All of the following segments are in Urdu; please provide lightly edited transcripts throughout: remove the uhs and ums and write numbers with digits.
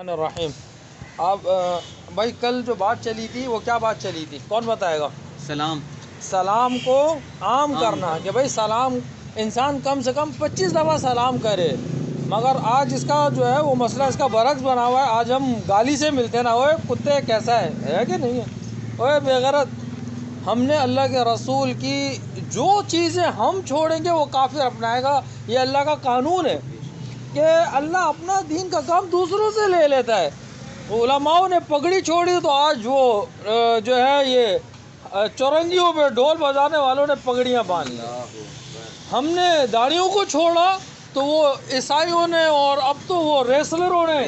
الرحیم. آپ بھائی کل جو بات چلی تھی وہ کیا بات چلی تھی؟ کون بتائے گا؟ سلام کو عام کرنا، کہ بھائی سلام انسان کم سے کم 25 دفعہ سلام کرے. مگر آج اس کا جو ہے وہ مسئلہ اس کا برعکس بنا ہوا ہے. آج ہم گالی سے ملتے ہیں نا، اوے کتے کیسا ہے کہ نہیں ہے، اوے بے غیرت. ہم نے اللہ کے رسول کی جو چیزیں ہم چھوڑیں گے وہ کافر اپنائے گا. یہ اللہ کا قانون ہے کہ اللہ اپنا دین کا کام دوسروں سے لے لیتا ہے. علماؤں نے پگڑی چھوڑی تو آج وہ جو ہے یہ چورنگیوں پہ ڈھول بجانے والوں نے پگڑیاں باندھ لی. ہم نے داڑھیوں کو چھوڑا تو وہ عیسائیوں نے، اور اب تو وہ ریسلروں نے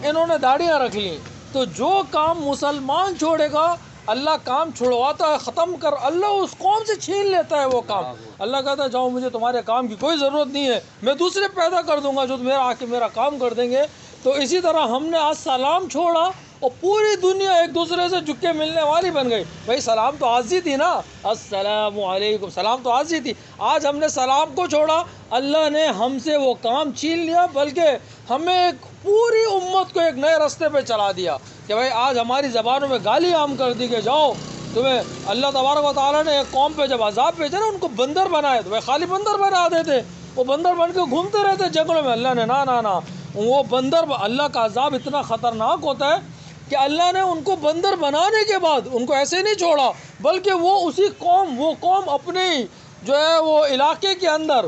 انہوں نے داڑھیاں رکھ لیں. تو جو کام مسلمان چھوڑے گا اللہ کام چھڑواتا ہے، ختم کر اللہ اس قوم سے چھین لیتا ہے وہ کام. اللہ کہتا ہے جاؤ، مجھے تمہارے کام کی کوئی ضرورت نہیں ہے، میں دوسرے پیدا کر دوں گا جو میرا آ کے میرا کام کر دیں گے. تو اسی طرح ہم نے آج سلام چھوڑا اور پوری دنیا ایک دوسرے سے جھک کے ملنے والی بن گئی. بھائی سلام تو عارضی تھی نا، السلام علیکم، سلام تو عارضی تھی. آج ہم نے سلام کو چھوڑا، اللہ نے ہم سے وہ کام چھین لیا، بلکہ ہمیں ایک پوری امت کو ایک نئے راستے پہ چلا دیا کہ بھائی آج ہماری زبانوں میں گالی عام کر دی کہ جاؤ تمہیں اللہ تبارک و تعالیٰ نے ایک قوم پہ جب عذاب بھیجا نا، ان کو بندر بنائے تو بھائی خالی بندر بنا دیتے، وہ بندر بن کے گھومتے رہتے جنگلوں میں. اللہ نے نا وہ بندر، اللہ کا عذاب اتنا خطرناک ہوتا ہے کہ اللہ نے ان کو بندر بنانے کے بعد ان کو ایسے نہیں چھوڑا، بلکہ وہ اسی وہ قوم اپنے جو ہے وہ علاقے کے اندر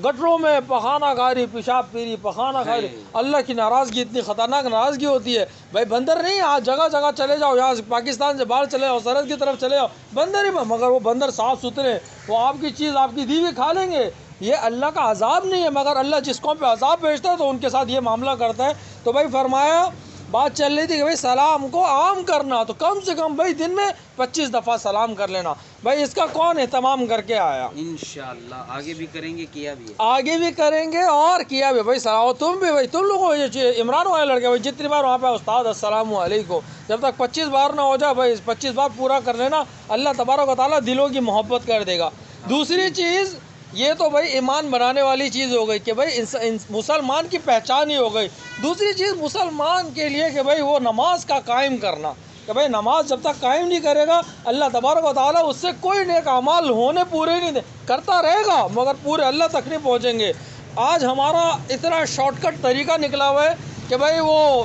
گٹروں میں پخانہ کاری، پیشاب پیری، پخانہ کاری. اللہ کی ناراضگی اتنی خطرناک ناراضگی ہوتی ہے. بھائی بندر نہیں، آج جگہ جگہ چلے جاؤ، یہاں پاکستان سے باہر چلے جاؤ، سرحد کی طرف چلے جاؤ، بندر ہی، مگر وہ بندر صاف ستھرے، وہ آپ کی چیز آپ کی دیوی کھا لیں گے. یہ اللہ کا عذاب نہیں ہے، مگر اللہ جس قوم پہ عذاب بھیجتا ہے تو ان کے ساتھ یہ معاملہ کرتا ہے. تو بھائی فرمایا، بات چل رہی تھی کہ بھائی سلام کو عام کرنا، تو کم سے کم بھائی دن میں 25 دفعہ سلام کر لینا. بھائی اس کا کون اہتمام کر کے آیا؟ انشاءاللہ آگے بھی کریں گے، کیا بھی ہے، آگے بھی کریں گے اور کیا بھی. بھائی سلام، تم بھی بھائی، تم لوگوں عمران والے لڑکے بھائی جتنی بار وہاں پہ استاد السلام علیکم، جب تک 25 بار نہ ہو جائے بھائی 25 بار پورا کر لینا، اللہ تبارک و تعالیٰ دلوں کی محبت کر دے گا. دوسری چیز یہ تو بھائی ایمان بنانے والی چیز ہو گئی کہ بھائی مسلمان کی پہچان ہی ہو گئی. دوسری چیز مسلمان کے لیے کہ بھائی وہ نماز کا قائم کرنا، کہ بھائی نماز جب تک قائم نہیں کرے گا اللہ تبارک و تعالیٰ اس سے کوئی نیک اعمال ہونے پورے نہیں کرتا رہے گا مگر پورے اللہ تک نہیں پہنچیں گے. آج ہمارا اتنا شارٹ کٹ طریقہ نکلا ہوا ہے کہ بھائی وہ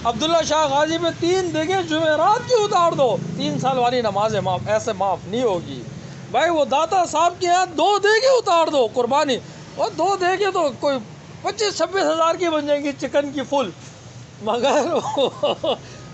عبداللہ شاہ غازی پہ 3 دیگیں جمعرات کی اتار دو، 3 سال والی نمازیں معاف، ایسے معاف نہیں ہوگی. بھائی وہ داتا صاحب کے یہاں 2 دیگیں اتار دو قربانی، اور 2 دیگیں تو کوئی 25-26 ہزار کی بن جائیں گی چکن کی فل، مگر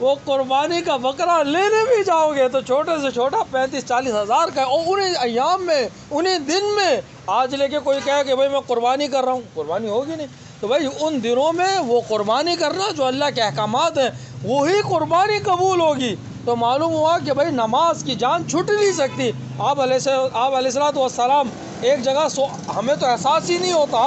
وہ قربانی کا بکرا لینے بھی جاؤ گے تو چھوٹے سے چھوٹا 35-40 ہزار کا ہے. اور انہیں ایام میں، انہیں دن میں آج لے کے کوئی کہے کہ بھائی میں قربانی کر رہا ہوں، قربانی ہوگی نہیں. تو بھائی ان دنوں میں وہ قربانی کرنا جو اللہ کے احکامات ہیں وہی قربانی قبول ہوگی. تو معلوم ہوا کہ بھائی نماز کی جان چھٹ نہیں سکتی. آپ علیہ السلام ایک جگہ ہمیں تو احساس ہی نہیں ہوتا،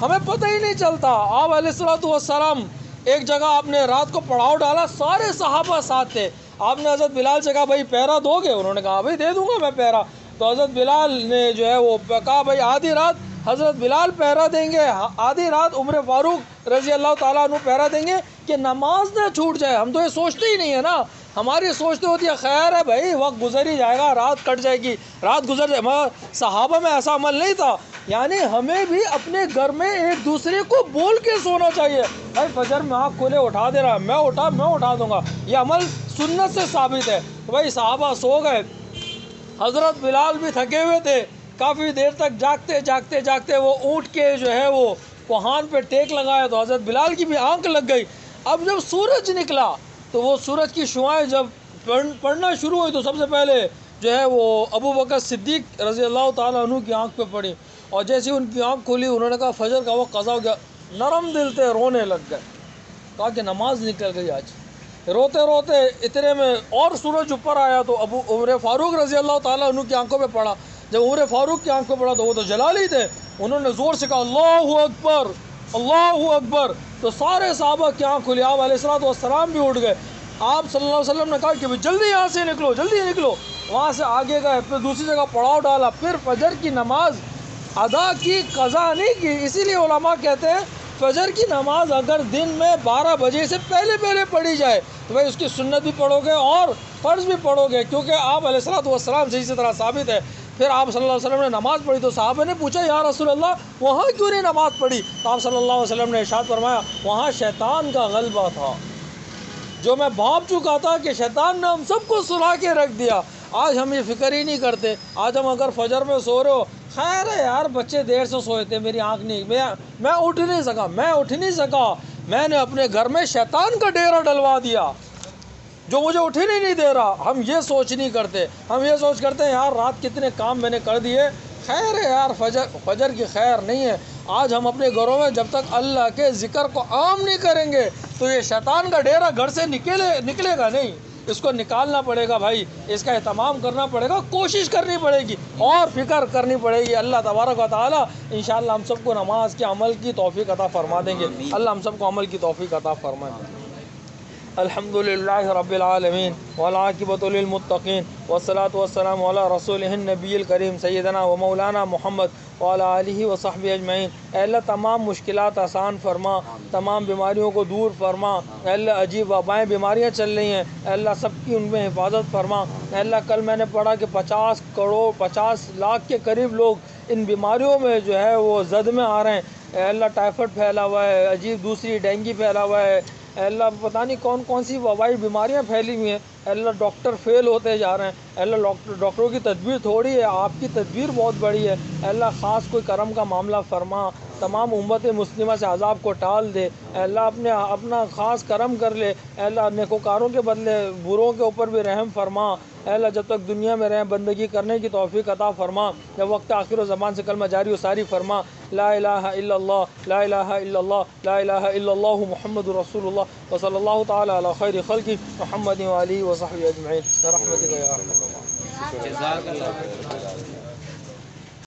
ہمیں پتہ ہی نہیں چلتا. آپ علیہ السلام ایک جگہ آپ نے رات کو پڑاؤ ڈالا، سارے صحابہ ساتھ تھے. آپ نے حضرت بلال سے کہا بھائی پہرا دو گے؟ انہوں نے کہا بھائی دے دوں گا میں پہرا. تو حضرت بلال نے جو ہے وہ کہا بھائی آدھی رات حضرت بلال پہرا دیں گے، آدھی رات عمر فاروق رضی اللہ تعالیٰ عنہ پہرا دیں گے کہ نماز نہ چھوٹ جائے. ہم تو یہ سوچتے ہی نہیں ہے نا، ہماری سوچتے ہوتی ہے خیر ہے بھائی وقت گزر ہی جائے گا، رات کٹ جائے گی، رات گزر جائے. مگر صحابہ میں ایسا عمل نہیں تھا. یعنی ہمیں بھی اپنے گھر میں ایک دوسرے کو بول کے سونا چاہیے. بھائی فجر میں آنکھ کھولے اٹھا دے رہا ہے، میں اٹھا دوں گا، یہ عمل سنت سے ثابت ہے. تو بھائی صحابہ سو گئے، حضرت بلال بھی تھکے ہوئے تھے، کافی دیر تک جاگتے وہ اونٹ کے جو ہے وہ کوہان پہ ٹیک لگایا تو حضرت بلال کی بھی آنکھ لگ گئی. اب جب سورج نکلا تو وہ سورج کی شعائیں جب پڑنا شروع ہوئی تو سب سے پہلے جو ہے وہ ابو بکر صدیق رضی اللہ تعالیٰ عنہ کی آنکھ پہ پڑی، اور جیسے ان کی آنکھ کھلی انہوں نے کہا فجر کا وقت قضا ہو گیا. نرم دل تھے، رونے لگ گئے، کہا کہ نماز نکل گئی آج. روتے اتنے میں اور سورج اوپر آیا تو عمر فاروق رضی اللہ تعالیٰ عنہ کی آنکھوں پہ پڑا. جب عمر فاروق کی آنکھ پہ پڑا تو وہ تو جلالی تھے، انہوں نے زور سے کہا اللہ اکبر اللہ اکبر. تو سارے صحابہ کی آنکھ کھلی، آپ علیہ السلام بھی اٹھ گئے. آپ صلی اللہ علیہ وسلم نے کہا کہ جلدی یہاں سے نکلو، جلدی نکلو. وہاں سے آگے گئے، پھر دوسری جگہ پڑاؤ ڈالا، پھر فجر کی نماز ادا کی، قضا نہیں کی. اسی لیے علماء کہتے ہیں فجر کی نماز اگر دن میں 12 بجے سے پہلے پڑھی جائے تو بھائی اس کی سنت بھی پڑھو گے اور فرض بھی پڑھو گے، کیونکہ آپ علیہ الصلوۃ والسلام سے اسی طرح ثابت ہے۔ پھر آپ صلی اللہ علیہ وسلم نے نماز پڑھی تو صحابہ نے پوچھا یا رسول اللہ وہاں کیوں نہیں نماز پڑھی؟ تو آپ صلی اللہ علیہ وسلم نے ارشاد فرمایا وہاں شیطان کا غلبہ تھا، جو میں بھاپ چکا تھا کہ شیطان نے ہم سب کو سلا کے رکھ دیا۔ آج ہم یہ فکر ہی نہیں کرتے۔ آج ہم اگر فجر میں سو رہے ہو، خیر ہے یار بچے دیر سے سوئے تھے، میری آنکھ نہیں، میں اٹھ نہیں سکا، میں نے اپنے گھر میں شیطان کا ڈیرا ڈلوا دیا جو مجھے اٹھنے نہیں دے رہا۔ ہم یہ سوچ نہیں کرتے، ہم یہ سوچ کرتے ہیں یار رات کتنے کام میں نے کر دیے، خیر ہے یار فجر کی خیر نہیں ہے۔ آج ہم اپنے گھروں میں جب تک اللہ کے ذکر کو عام نہیں کریں گے تو یہ شیطان کا ڈیرا گھر سے نکلے گا نہیں، اس کو نکالنا پڑے گا بھائی، اس کا اہتمام کرنا پڑے گا، کوشش کرنی پڑے گی اور فکر کرنی پڑے گی۔ اللہ تبارک و تعالی انشاءاللہ ہم سب کو نماز کے عمل کی توفیق عطا فرما دیں گے۔ اللہ ہم سب کو عمل کی توفیق عطا فرمائے۔ الحمدللہ رب العالمین والعاقبۃ للمتقین والصلاۃ والسلام علی رسولہ النبی الکریم سیدنا و مولانا محمد وعلی آلہ وصحبہ اجمعین۔ اے اللہ تمام مشکلات آسان فرما، تمام بیماریوں کو دور فرما۔ اے اللہ عجیب وبائیں بیماریاں چل رہی ہیں، اے اللہ سب کی ان میں حفاظت فرما۔ اے اللہ کل میں نے پڑھا کہ 50 لاکھ کے قریب لوگ ان بیماریوں میں جو ہے وہ زد میں آ رہے ہیں۔ اے اللہ ٹائیفائڈ پھیلا ہوا ہے، عجیب دوسری ڈینگی پھیلا ہوا ہے، اے اللہ پتہ نہیں کون سی وبائی بیماریاں پھیلی ہوئی ہیں۔ اے اللہ ڈاکٹر فیل ہوتے جا رہے ہیں، اے اللہ ڈاکٹروں کی تدبیر تھوڑی ہے، آپ کی تدبیر بہت بڑی ہے۔ اے اللہ خاص کوئی کرم کا معاملہ فرما، تمام امت مسلمہ سے عذاب کو ٹال دے۔ اے اللہ اپنا خاص کرم کر لے۔ اے اللہ نیکوکاروں کے بدلے بروں کے اوپر بھی رحم فرما۔ اے اللہ جب تک دنیا میں رہیں بندگی کرنے کی توفیق عطا فرما، جب وقت آخر و زمان سے کلمہ جاری و ساری فرما۔ لا الہ الا اللہ، لا الہ الا اللہ، لا الہ الا اللہ محمد رسول اللہ، وصلی اللہ تعالی علی خیر خلقہ محمد وآلہ وصحبہ اجمعین برحمتک یا ارحم الراحمین۔ جزاک اللہ۔